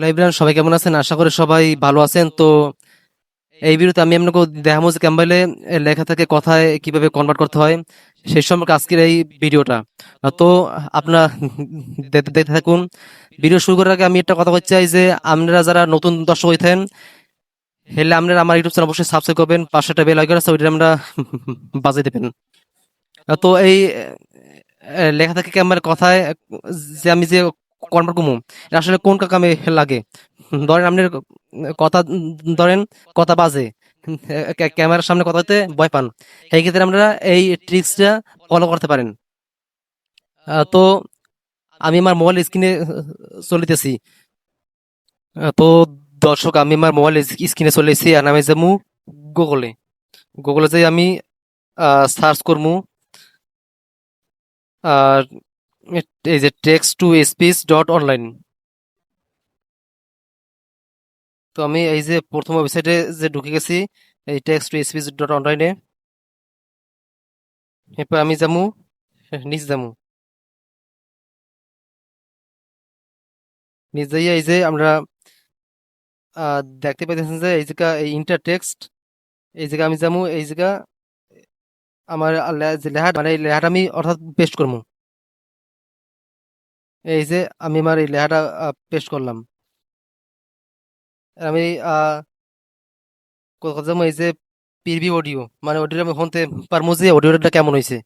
Librarian সবাই কেমন আছেন? আশা করি সবাই ভালো আছেন। তো এই ভিডিওতে আমি আপনাকে দেখাবো যে ক্যাম্বাইলে লেখা থেকে কথায় কিভাবে কনভার্ট করতে হয় সেই সম্পর্কে আজকের এই ভিডিওটা। তো আপনারা দেখতে থাকুন। ভিডিও শুরু করার আগে আমি একটা কথা বলতে চাই যে আপনারা যারা নতুন দর্শক হইতেন হেলে আপনারা আমার ইউটিউব চ্যানেল অবশ্যই সাবস্ক্রাইব করবেন, পাশে একটা বেল আইকন আছে ওইটা আমরা বাজিয়ে দেবেন। তো এই লেখা থেকে ক্যাম্বাইল কথায় যে আমি যে কনভার্ট করবো এটা আসলে কোন কামে লাগে। ধরেন আপনি কথা ধরেন কথা বাজে, ক্যামেরার সামনে কথা হতে ভয় পান, এই ক্ষেত্রে আমরা এই ট্রিক্সটা ফলো করতে পারেন। তো আমি আমার মোবাইল স্ক্রিনে চলিতেছি। তো দর্শক আমি আমার মোবাইল স্ক্রিনে চলেছি আর আমি যাবো গুগলে। গুগলে যাই আমি সার্চ করবো আর এই যে text to speech dot online. তো আমি এই যে প্রথম ওয়েবসাইটে যে ঢুকে গেছি, এই টেক্সট টু স্পিচ ডট অনলাইনে। এরপর আমি যাবো নিচ যাবো, নিচ যাইয়া এই যে আমরা দেখতে পাইতেছেন যে এই জায়গা এই ইন্টার টেক্সট, এই জায়গা আমি যাবো, এই জায়গা আমার যে লেখা মানে এই লেখাটা আমি অর্থাৎ পেস্ট করবো। এই যে আমি আমার এই লেখাটা পেস্ট করলাম। আর আমি কথা যাবো এই যে প্রিভিউ অডিও, মানে অডিও আমি শুনতে পারবো যে অডিওটা কেমন হয়েছে।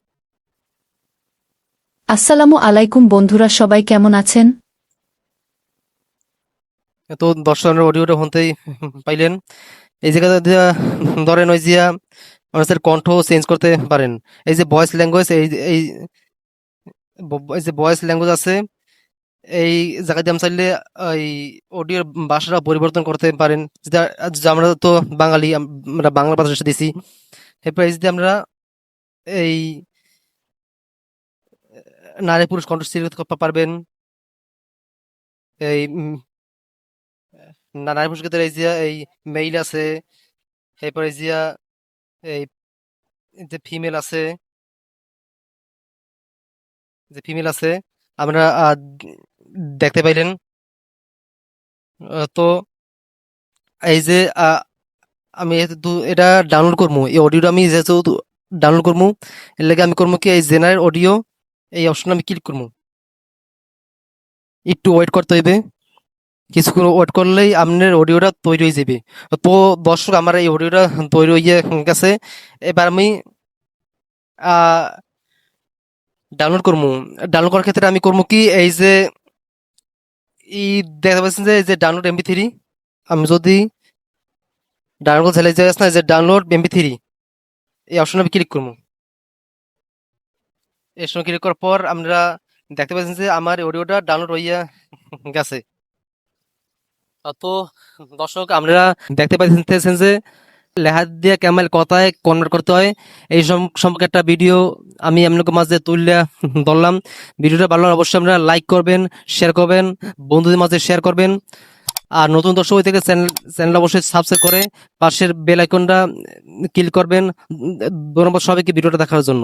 আসসালামু আলাইকুম বন্ধুরা, সবাই কেমন আছেন? তো দর্শকের অডিওটা শুনতেই পাইলেন। এই জায়গাতে ধরেন ওই যে মানুষের কণ্ঠ চেঞ্জ করতে পারেন। এই যে ভয়েস ল্যাঙ্গুয়েজ, এই এই যে ভয়েস ল্যাঙ্গুয়েজ আছে, এই জায়গাতে আমি চাইলে এই অডিওর ভাষাটা পরিবর্তন করতে পারেন। যেটা যেটা আমরা তো বাঙালি, আমরা বাংলা ভাষা দিছি। এরপর এই যে আমরা এই নারী পুরুষ কণ্ঠ সিলেক্ট করতে পারবেন। এই নারী পুরুষ ক্ষেত্রে এই যে এই মেইল আছে, এরপর এই যে এই যে ফিমেল আছে, যে ফিমেল আছে আমরা দেখতে পাইলেন। তো এই যে আমি এটা ডাউনলোড করবো, এই অডিওটা আমি যেহেতু ডাউনলোড করবো, এর লাগে আমি করবো কি এই জেনারেল অডিও এই অপশন আমি ক্লিক করবো। একটু ওয়েট করতে হইবে, কিছুক্ষণ ওয়েট করলেই আপনার অডিওটা তৈরি হয়ে যাবে। তো দর্শক আমার এই অডিওটা তৈরি হয়ে গেছে। এবার আমি ডাউনলোড করবো। ডাউনলোড করার ক্ষেত্রে আমি করবো কি এই যে এই দেখতে পাচ্ছেন যে এই যে ডাউনলোড MP3, আমি যদি ডাউনলোড ছেলে যে আছে না যে ডাউনলোড MP3 এই অপশনে আমি ক্লিক করবো। এই অপশনে ক্লিক করার পর আমরা দেখতে পাচ্ছেন যে আমার অডিওটা ডাউনলোড হইয়া গেছে। তো দর্শক আমরা দেখতে পাচ্ছেন যে লেখা দিয়ে কেমন কথায় কনভার্ট করতে হয় এই সম্পর্কে একটা ভিডিও আমি আপনাদের মাঝে তুলে ধরলাম। ভিডিওটা ভালো লাগলে অবশ্যই আপনারা লাইক করবেন, শেয়ার করবেন, বন্ধুদের মাঝে শেয়ার করবেন। আর নতুন দর্শক হয়ে থেকে চ্যানেল অবশ্যই সাবস্ক্রাইব করে পাশের বেল আইকনটা ক্লিক করবেন। ধন্যবাদ সবাইকে ভিডিওটা দেখার জন্য।